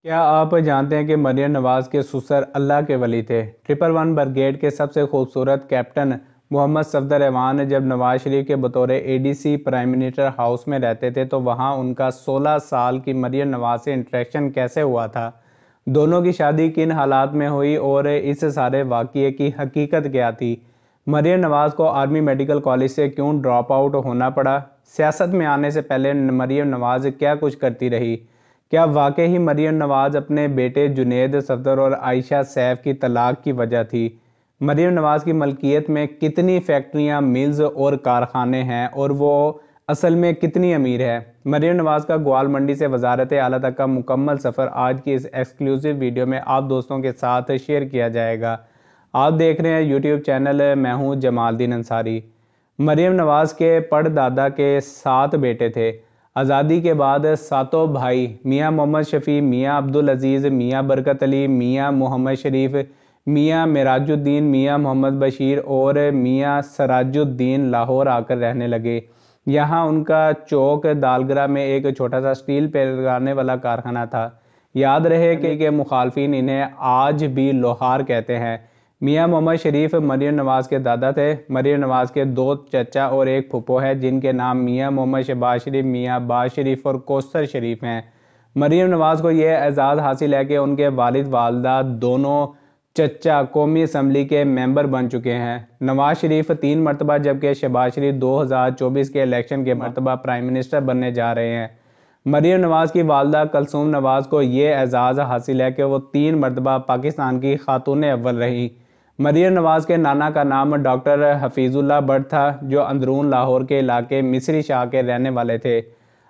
کیا آپ جانتے ہیں کہ مریم نواز کے سسر اللہ کے ولی تھے؟ 111 بریگیڈ کے سب سے خوبصورت کیپٹن محمد صفدر ایوان جب نواز شریف کے بطور ADC پرائم منسٹر ہاؤس میں رہتے تھے تو وہاں ان کا 16 سال کی مریم نواز سے انٹریکشن کیسے ہوا تھا؟ دونوں کی شادی کن حالات میں ہوئی اور اس سارے واقعے کی حقیقت کیا تھی؟ مریم نواز کو آرمی میڈیکل کالج سے کیوں ڈراپ آؤٹ ہونا پڑا؟ سیاست میں آنے سے پہلے مریم نواز کیا کچھ کرتی رہی؟ کیا واقعی ہی مریم نواز اپنے بیٹے جنید صفدر اور عائشہ سیف کی طلاق کی وجہ تھی؟ مریم نواز کی ملکیت میں کتنی فیکٹریاں، میلز اور کارخانے ہیں اور وہ اصل میں کتنی امیر ہے؟ مریم نواز کا گوال منڈی سے وزارت اعلیٰ تک کا مکمل سفر آج کی اس ایکسکلوسیو ویڈیو میں آپ دوستوں کے ساتھ شیئر کیا جائے گا۔ آپ دیکھ رہے ہیں یوٹیوب چینل، میں ہوں جمال الدین انصاری۔ مریم نواز کے پڑدادا کے 7 بیٹے تھے۔ آزادی کے بعد 7 بھائی میاں محمد شفیع، میاں عبدالعزیز، میاں برکت علی، میاں محمد شریف، میاں معراج الدین، میاں محمد بشیر اور میاں سراج الدین لاہور آ کر رہنے لگے۔ یہاں ان کا چوک دالگرہ میں ایک چھوٹا سا سٹیل پگھلانے والا کارخانہ تھا۔ یاد رہے کہ مخالفین انہیں آج بھی لوہار کہتے ہیں۔ میاں محمد شریف مریم نواز کے دادا تھے۔ مریم نواز کے 2 چچا اور ایک پھپھو ہے جن کے نام میاں محمد شہباز شریف، میاں باز شریف اور کوثر شریف ہیں۔ مریم نواز کو یہ اعزاز حاصل ہے کہ ان کے والد والدہ دونوں چچا قومی اسمبلی کے ممبر بن چکے ہیں۔ نواز شریف 3 مرتبہ جبکہ شہباز شریف 2024 کے الیکشن کے مرتبہ پرائم منسٹر بننے جا رہے ہیں۔ مریم نواز کی والدہ کلثوم نواز کو یہ اعزاز حاصل ہے کہ وہ 3 مرتبہ پاکستان کی خاتون اول رہی۔ مریم نواز کے نانا کا نام ڈاکٹر حفیظ اللہ بٹ تھا جو اندرون لاہور کے علاقے مصری شاہ کے رہنے والے تھے۔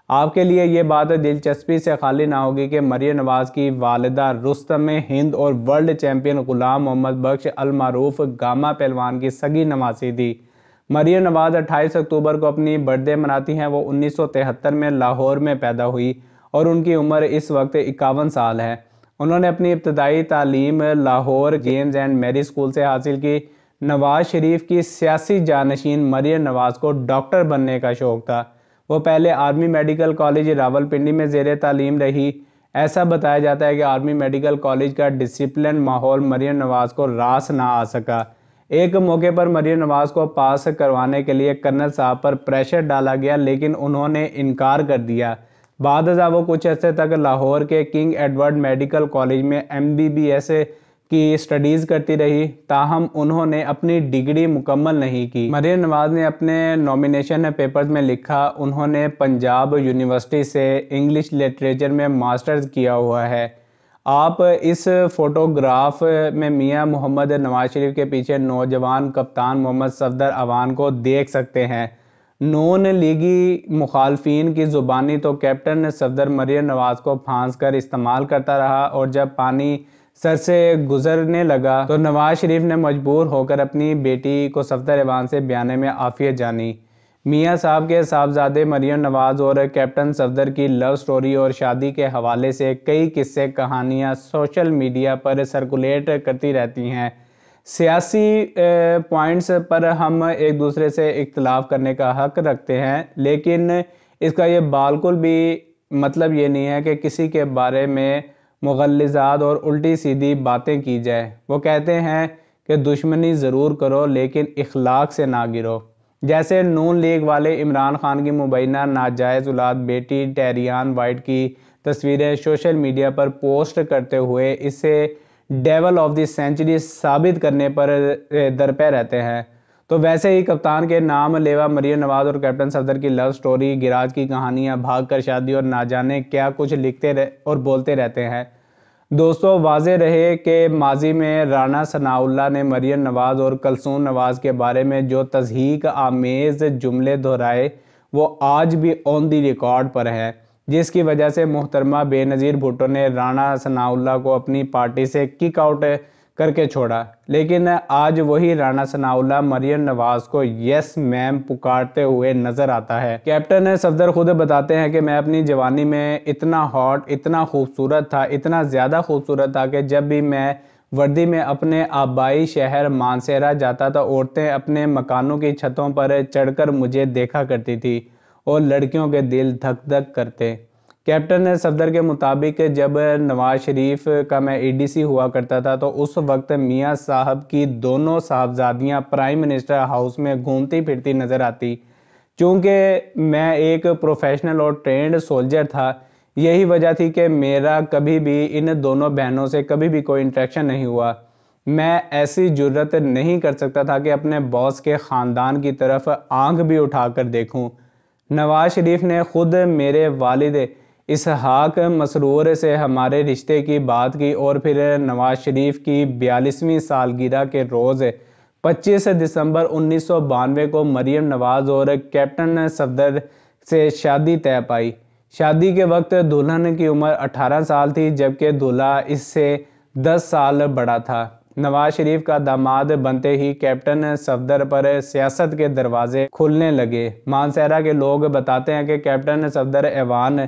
آپ کے لیے یہ بات دلچسپی سے خالی نہ ہوگی کہ مریم نواز کی والدہ رستم ہند اور ورلڈ چیمپئن غلام محمد بخش المعروف گاما پہلوان کی سگی نواسی تھی۔ مریم نواز 28 اکتوبر کو اپنی برتھ ڈے مناتی ہیں۔ وہ 1973 میں لاہور میں پیدا ہوئی اور ان کی عمر اس وقت 51 سال ہے۔ انہوں نے اپنی ابتدائی تعلیم لاہور جیمز اینڈ میری اسکول سے حاصل کی۔ نواز شریف کی سیاسی جانشین مریم نواز کو ڈاکٹر بننے کا شوق تھا۔ وہ پہلے آرمی میڈیکل کالج راولپنڈی میں زیر تعلیم رہی۔ ایسا بتایا جاتا ہے کہ آرمی میڈیکل کالج کا ڈسپلن ماحول مریم نواز کو راس نہ آ سکا۔ ایک موقع پر مریم نواز کو پاس کروانے کے لیے کرنل صاحب پر پریشر ڈالا گیا لیکن انہوں نے انکار کر دیا۔ بعد ازاں وہ کچھ عرصے تک لاہور کے کنگ ایڈورڈ میڈیکل کالج میں MBBS کی سٹڈیز کرتی رہی، تاہم انہوں نے اپنی ڈگری مکمل نہیں کی۔ مریم نواز نے اپنے نومینیشن پیپرز میں لکھا انہوں نے پنجاب یونیورسٹی سے انگلش لٹریچر میں ماسٹرز کیا ہوا ہے۔ آپ اس فوٹوگراف میں میاں محمد نواز شریف کے پیچھے نوجوان کپتان محمد صفدر ایوان کو دیکھ سکتے ہیں۔ نون لیگی مخالفین کی زبانی تو کیپٹن صفدر مریم نواز کو پھانس کر استعمال کرتا رہا اور جب پانی سر سے گزرنے لگا تو نواز شریف نے مجبور ہو کر اپنی بیٹی کو صفدر ایوان سے بیانے میں عافیت جانی۔ میاں صاحب کے صاحبزادے مریم نواز اور کیپٹن صفدر کی لو سٹوری اور شادی کے حوالے سے کئی قصے کہانیاں سوشل میڈیا پر سرکولیٹ کرتی رہتی ہیں۔ سیاسی پوائنٹس پر ہم ایک دوسرے سے اختلاف کرنے کا حق رکھتے ہیں لیکن اس کا یہ بالکل بھی مطلب یہ نہیں ہے کہ کسی کے بارے میں مغلظات اور الٹی سیدھی باتیں کی جائے۔ وہ کہتے ہیں کہ دشمنی ضرور کرو لیکن اخلاق سے نہ گرو۔ جیسے نون لیگ والے عمران خان کی مبینہ ناجائز اولاد بیٹی ٹیریان وائٹ کی تصویریں سوشل میڈیا پر پوسٹ کرتے ہوئے اسے ڈیول آف دی سینچری ثابت کرنے پر درپے رہتے ہیں، تو ویسے ہی کپتان کے نام لیوا مریم نواز اور کیپٹن صفدر کی لو سٹوری، گراج کی کہانیاں، بھاگ کر شادی اور نہ جانے کیا کچھ لکھتے اور بولتے رہتے ہیں۔ دوستو، واضح رہے کہ ماضی میں رانا ثناءاللہ نے مریم نواز اور کلثوم نواز کے بارے میں جو تضحیک آمیز جملے دہرائے وہ آج بھی آن دی ریکارڈ پر ہے، جس کی وجہ سے محترمہ بے نظیر بھٹو نے رانا ثناءاللہ کو اپنی پارٹی سے کک آؤٹ کر کے چھوڑا، لیکن آج وہی رانا ثناءاللہ مریم نواز کو یس میم پکارتے ہوئے نظر آتا ہے۔ کیپٹن صفدر خود بتاتے ہیں کہ میں اپنی جوانی میں اتنا ہاٹ، اتنا خوبصورت تھا، اتنا زیادہ خوبصورت تھا کہ جب بھی میں وردی میں اپنے آبائی شہر مانسہرہ جاتا تھا عورتیں اپنے مکانوں کی چھتوں پر چڑھ کر مجھے دیکھا کرتی تھی اور لڑکیوں کے دل دھک دھک کرتے۔ کیپٹن صفدر کے مطابق جب نواز شریف کا میں ADC ہوا کرتا تھا تو اس وقت میاں صاحب کی دونوں صاحبزادیاں پرائم منسٹر ہاؤس میں گھومتی پھرتی نظر آتی۔ چونکہ میں ایک پروفیشنل اور ٹرینڈ سولجر تھا، یہی وجہ تھی کہ میرا کبھی بھی ان دونوں بہنوں سے کبھی بھی کوئی انٹریکشن نہیں ہوا۔ میں ایسی جرت نہیں کر سکتا تھا کہ اپنے باس کے خاندان کی طرف آنکھ بھی اٹھا کر دیکھوں۔ نواز شریف نے خود میرے والد اسحاق مسرور سے ہمارے رشتے کی بات کی اور پھر نواز شریف کی 42ویں سالگرہ کے روز 25 دسمبر 1992 کو مریم نواز اور کیپٹن صفدر سے شادی طے پائی۔ شادی کے وقت دلہن کی عمر 18 سال تھی جبکہ دولہا اس سے 10 سال بڑا تھا۔ نواز شریف کا داماد بنتے ہی کیپٹن صفدر پر سیاست کے دروازے کھلنے لگے۔ مانسہرہ کے لوگ بتاتے ہیں کہ کیپٹن صفدر ایوان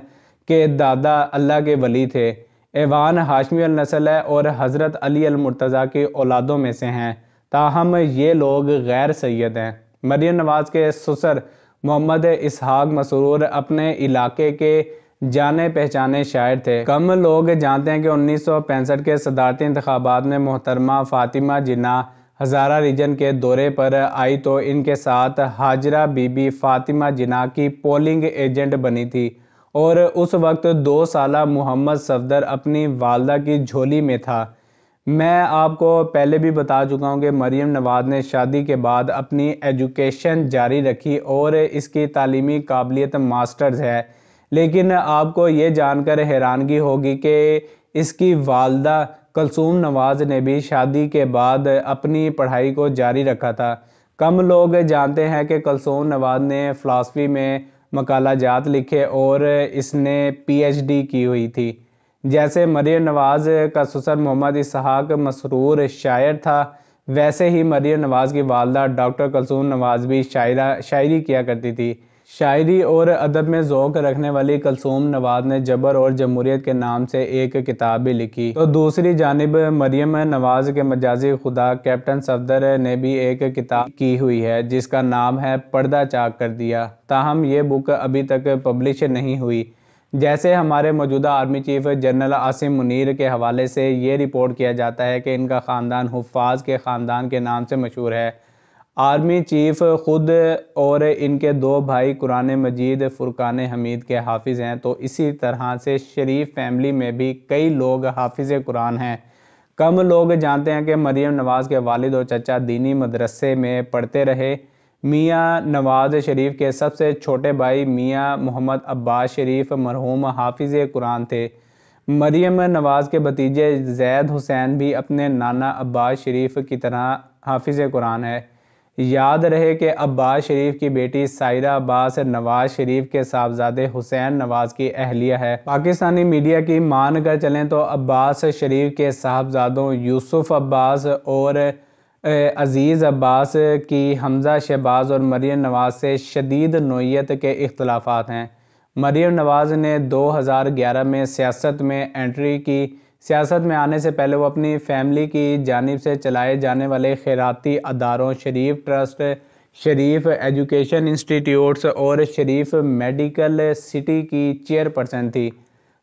کے دادا اللہ کے ولی تھے۔ ایوان ہاشمی النسل ہے اور حضرت علی المرتضیٰ کی اولادوں میں سے ہیں، تاہم یہ لوگ غیر سید ہیں۔ مریم نواز کے سسر محمد اسحاق مسرور اپنے علاقے کے جانے پہچانے شاعر تھے۔ کم لوگ جانتے ہیں کہ 1965 کے صدارتی انتخابات میں محترمہ فاطمہ جناح ہزارہ ریجن کے دورے پر آئی تو ان کے ساتھ ہاجرہ بی بی فاطمہ جناح کی پولنگ ایجنٹ بنی تھی اور اس وقت 2 سالہ محمد صفدر اپنی والدہ کی جھولی میں تھا۔ میں آپ کو پہلے بھی بتا چکا ہوں کہ مریم نواز نے شادی کے بعد اپنی ایجوکیشن جاری رکھی اور اس کی تعلیمی قابلیت ماسٹرز ہے، لیکن آپ کو یہ جان کر حیرانگی ہوگی کہ اس کی والدہ کلثوم نواز نے بھی شادی کے بعد اپنی پڑھائی کو جاری رکھا تھا۔ کم لوگ جانتے ہیں کہ کلثوم نواز نے فلسفی میں مقالہ جات لکھے اور اس نے PhD کی ہوئی تھی۔ جیسے مریم نواز کا سسر محمد اسحاق مسرور شاعر تھا، ویسے ہی مریم نواز کی والدہ ڈاکٹر کلثوم نواز بھی شاعری کیا کرتی تھی۔ شاعری اور ادب میں ذوق رکھنے والی کلثوم نواز نے جبر اور جمہوریت کے نام سے ایک کتاب بھی لکھی، تو دوسری جانب مریم نواز کے مجازی خدا کیپٹن صفدر نے بھی ایک کتاب کی ہوئی ہے جس کا نام ہے پردہ چاک کر دیا، تاہم یہ بک ابھی تک پبلش نہیں ہوئی۔ جیسے ہمارے موجودہ army chief general Asim Munir کے حوالے سے یہ رپورٹ کیا جاتا ہے کہ ان کا خاندان حفاظ کے خاندان کے نام سے مشہور ہے۔ آرمی چیف خود اور ان کے 2 بھائی قرآن مجید فرقان حمید کے حافظ ہیں، تو اسی طرح سے شریف فیملی میں بھی کئی لوگ حافظ قرآن ہیں۔ کم لوگ جانتے ہیں کہ مریم نواز کے والد اور چچا دینی مدرسے میں پڑھتے رہے۔ میاں نواز شریف کے سب سے چھوٹے بھائی میاں محمد عباس شریف مرحوم حافظ قرآن تھے۔ مریم نواز کے بھتیجے زید حسین بھی اپنے نانا عباس شریف کی طرح حافظ قرآن ہے۔ یاد رہے کہ عباس شریف کی بیٹی سائرہ عباس نواز شریف کے صاحبزادے حسین نواز کی اہلیہ ہے۔ پاکستانی میڈیا کی مان کر چلیں تو عباس شریف کے صاحبزادوں یوسف عباس اور عزیز عباس کی حمزہ شہباز اور مریم نواز سے شدید نوعیت کے اختلافات ہیں۔ مریم نواز نے 2011 میں سیاست میں انٹری کی۔ سیاست میں آنے سے پہلے وہ اپنی فیملی کی جانب سے چلائے جانے والے خیراتی اداروں شریف ٹرسٹ، شریف ایجوکیشن انسٹیٹیوٹس اور شریف میڈیکل سٹی کی چیئرپرسن تھی۔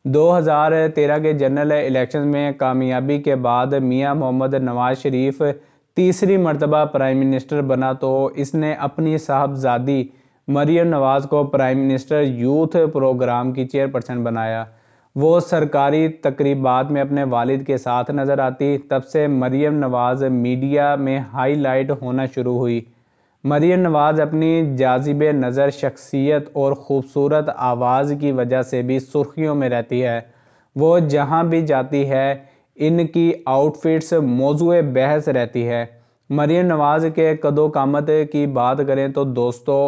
2013 کے جنرل الیکشن میں کامیابی کے بعد میاں محمد نواز شریف تیسری مرتبہ پرائم منسٹر بنا تو اس نے اپنی صاحبزادی مریم نواز کو پرائم منسٹر یوتھ پروگرام کی چیئرپرسن بنایا۔ وہ سرکاری تقریبات میں اپنے والد کے ساتھ نظر آتی۔ تب سے مریم نواز میڈیا میں ہائی لائٹ ہونا شروع ہوئی۔ مریم نواز اپنی جاذب نظر شخصیت اور خوبصورت آواز کی وجہ سے بھی سرخیوں میں رہتی ہے۔ وہ جہاں بھی جاتی ہے ان کی آؤٹ فٹس موضوع بحث رہتی ہے۔ مریم نواز کے قد و قامت کی بات کریں تو دوستو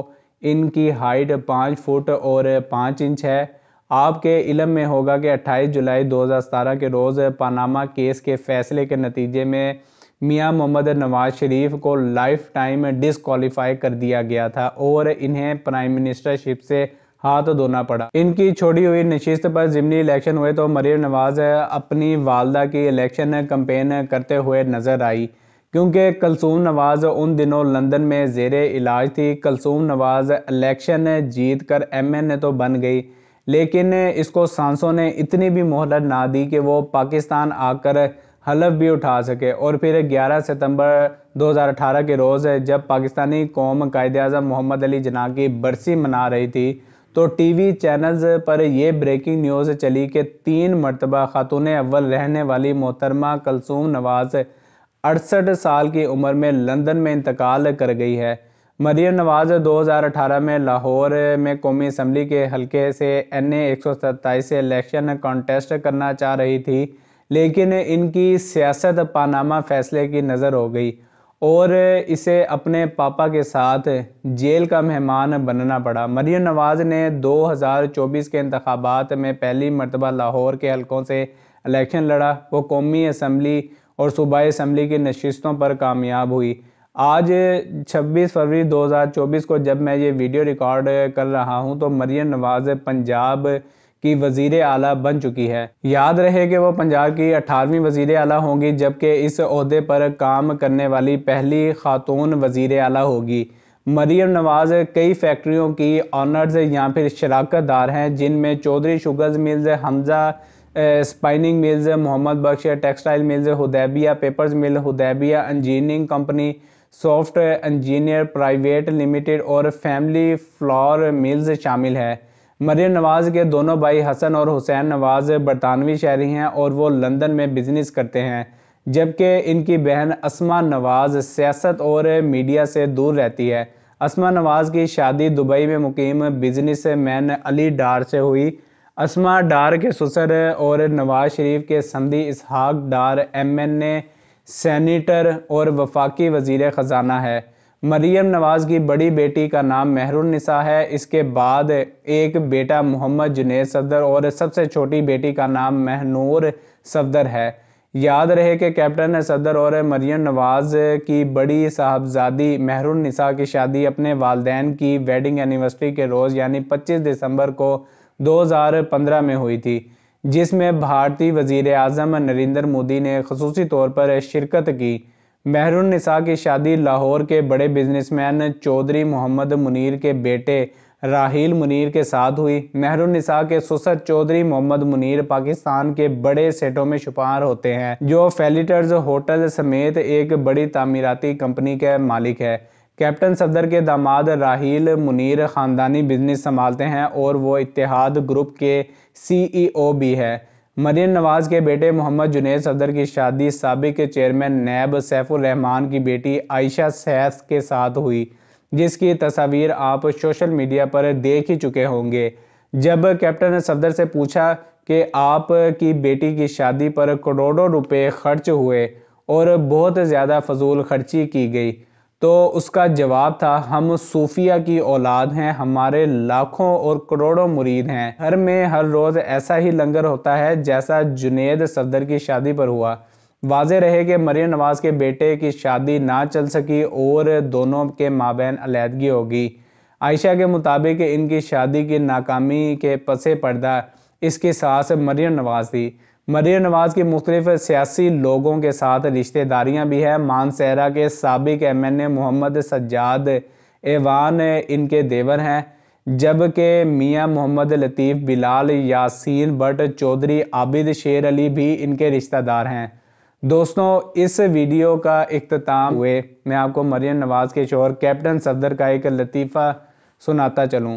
ان کی ہائٹ 5 فٹ اور 5 انچ ہے۔ آپ کے علم میں ہوگا کہ 28 جولائی 2017 کے روز پاناما کیس کے فیصلے کے نتیجے میں میاں محمد نواز شریف کو لائف ٹائم ڈسکوالیفائی کر دیا گیا تھا اور انہیں پرائم منسٹر شپ سے ہاتھ دھونا پڑا۔ ان کی چھوڑی ہوئی نشست پر ضمنی الیکشن ہوئے تو مریم نواز اپنی والدہ کی الیکشن کمپین کرتے ہوئے نظر آئی، کیونکہ کلثوم نواز ان دنوں لندن میں زیر علاج تھی۔ کلثوم نواز الیکشن جیت کر MN تو بن گئی، لیکن اس کو سانسوں نے اتنی بھی مہلت نہ دی کہ وہ پاکستان آ کر حلف بھی اٹھا سکے۔ اور پھر 11 ستمبر 2018 کے روز جب پاکستانی قوم قائد اعظم محمد علی جناح کی برسی منا رہی تھی تو ٹی وی چینلز پر یہ بریکنگ نیوز چلی کہ 3 مرتبہ خاتون اول رہنے والی محترمہ کلثوم نواز 68 سال کی عمر میں لندن میں انتقال کر گئی ہے۔ مریم نواز 2018 میں لاہور میں قومی اسمبلی کے حلقے سے NA 127 سے الیکشن کانٹیسٹ کرنا چاہ رہی تھی، لیکن ان کی سیاست پاناما فیصلے کی نظر ہو گئی اور اسے اپنے پاپا کے ساتھ جیل کا مہمان بننا پڑا۔ مریم نواز نے 2024 کے انتخابات میں پہلی مرتبہ لاہور کے حلقوں سے الیکشن لڑا۔ وہ قومی اسمبلی اور صوبائی اسمبلی کی نشستوں پر کامیاب ہوئی۔ آج 26 فروری 2024 کو جب میں یہ ویڈیو ریکارڈ کر رہا ہوں تو مریم نواز پنجاب کی وزیر اعلیٰ بن چکی ہے۔ یاد رہے کہ وہ پنجاب کی 18ویں وزیر اعلیٰ ہوں گی، جبکہ اس عہدے پر کام کرنے والی پہلی خاتون وزیر اعلیٰ ہوگی۔ مریم نواز کئی فیکٹریوں کی آنرز یا پھر شراکت دار ہیں، جن میں Chaudhry sugars mills, Hamza spinning mills, Muhammad Bakhsh textile mills, Hudaibiya papers mill, Hudaibiya engineering company, soft engineer private limited اور فیملی فلاور ملز شامل ہے۔ مریم نواز کے دونوں بھائی حسن اور حسین نواز برطانوی شہری ہیں اور وہ لندن میں بزنس کرتے ہیں، جبکہ ان کی بہن اسما نواز سیاست اور میڈیا سے دور رہتی ہے۔ اسما نواز کی شادی دبئی میں مقیم بزنس مین علی ڈار سے ہوئی۔ اسما ڈار کے سسر اور نواز شریف کے سندھی اسحاق ڈار MNA سینیٹر اور وفاقی وزیر خزانہ ہے۔ مریم نواز کی بڑی بیٹی کا نام مہر النساء ہے، اس کے بعد ایک بیٹا محمد جنید صفدر اور سب سے چھوٹی بیٹی کا نام مہنور صفدر ہے۔ یاد رہے کہ کیپٹن صفدر اور مریم نواز کی بڑی صاحبزادی مہر النساء کی شادی اپنے والدین کی ویڈنگ اینیورسری کے روز یعنی 25 دسمبر کو 2015 میں ہوئی تھی، جس میں بھارتی وزیر اعظم نریندر مودی نے خصوصی طور پر شرکت کی۔ مہر النساء کی شادی لاہور کے بڑے بزنس مین چودھری محمد منیر کے بیٹے راحیل منیر کے ساتھ ہوئی۔ مہر النساء کے سسر چودھری محمد منیر پاکستان کے بڑے سیٹوں میں شمار ہوتے ہیں، جو فیلیٹرز ہوٹل سمیت ایک بڑی تعمیراتی کمپنی کے مالک ہے۔ کیپٹن صفدر کے داماد راحیل منیر خاندانی بزنس سنبھالتے ہیں اور وہ اتحاد گروپ کے CEO بھی ہے۔ مریم نواز کے بیٹے محمد جنید صفدر کی شادی سابق چیئرمین نیب سیف الرحمان کی بیٹی عائشہ سیف کے ساتھ ہوئی، جس کی تصاویر آپ سوشل میڈیا پر دیکھ ہی چکے ہوں گے۔ جب کیپٹن صفدر سے پوچھا کہ آپ کی بیٹی کی شادی پر کروڑوں روپے خرچ ہوئے اور بہت زیادہ فضول خرچی کی گئی، تو اس کا جواب تھا، ہم صوفیہ کی اولاد ہیں، ہمارے لاکھوں اور کروڑوں مرید ہیں، گھر میں ہر روز ایسا ہی لنگر ہوتا ہے جیسا جنید صفدر کی شادی پر ہوا۔ واضح رہے کہ مریم نواز کے بیٹے کی شادی نہ چل سکی اور دونوں کے مابین علیحدگی ہوگی۔ عائشہ کے مطابق ان کی شادی کی ناکامی کے پس پردہ اس کی ساس مریم نواز تھی۔ مریم نواز کی مختلف سیاسی لوگوں کے ساتھ رشتہ داریاں بھی ہیں۔ مانسہرہ کے سابق MNA محمد سجاد ایوان ان کے دیور ہیں، جبکہ میاں محمد لطیف بلال یاسین بٹ چودھری عابد شیر علی بھی ان کے رشتہ دار ہیں۔ دوستوں، اس ویڈیو کا اختتام ہوئے میں آپ کو مریم نواز کے شوہر کیپٹن صفدر کا ایک لطیفہ سناتا چلوں۔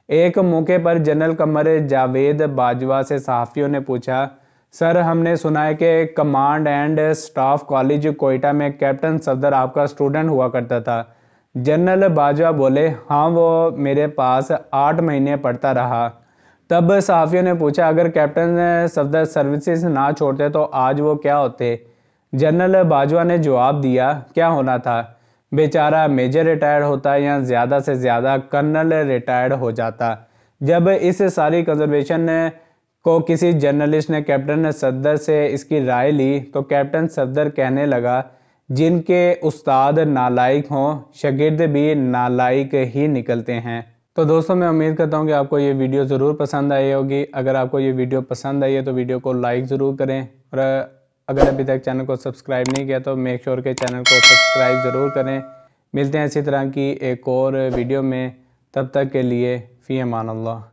ایک موقع پر جنرل قمر جاوید باجوہ سے صحافیوں نے پوچھا، سر ہم نے سنا ہے کہ command and staff college Quetta میں کیپٹن صفدر آپ کا اسٹوڈنٹ ہوا کرتا تھا۔ جنرل باجوہ بولے، ہاں وہ میرے پاس 8 مہینے پڑھتا رہا۔ تب صحافیوں نے پوچھا، اگر کیپٹن صفدر سروسز نہ چھوڑتے تو آج وہ کیا ہوتے؟ جنرل باجوہ نے جواب دیا، کیا ہونا تھا؟ بیچارہ میجر ریٹائرڈ ہوتا یا زیادہ سے زیادہ کرنل ریٹائرڈ ہو جاتا۔ جب اس ساری کنورسیشن کو کسی جرنلسٹ نے کیپٹن صفدر سے اس کی رائے لی تو کیپٹن صفدر کہنے لگا، جن کے استاد نالائق ہوں شاگرد بھی نالائق ہی نکلتے ہیں۔ تو دوستوں، میں امید کرتا ہوں کہ آپ کو یہ ویڈیو ضرور پسند آئی ہوگی۔ اگر آپ کو یہ ویڈیو پسند آئی ہے تو ویڈیو کو لائک ضرور کریں، اور اگر ابھی تک چینل کو سبسکرائب نہیں کیا تو میک شور کہ چینل کو سبسکرائب ضرور کریں۔ ملتے ہیں اسی طرح کی ایک اور ویڈیو میں، تب تک کے لیے فی امان اللہ۔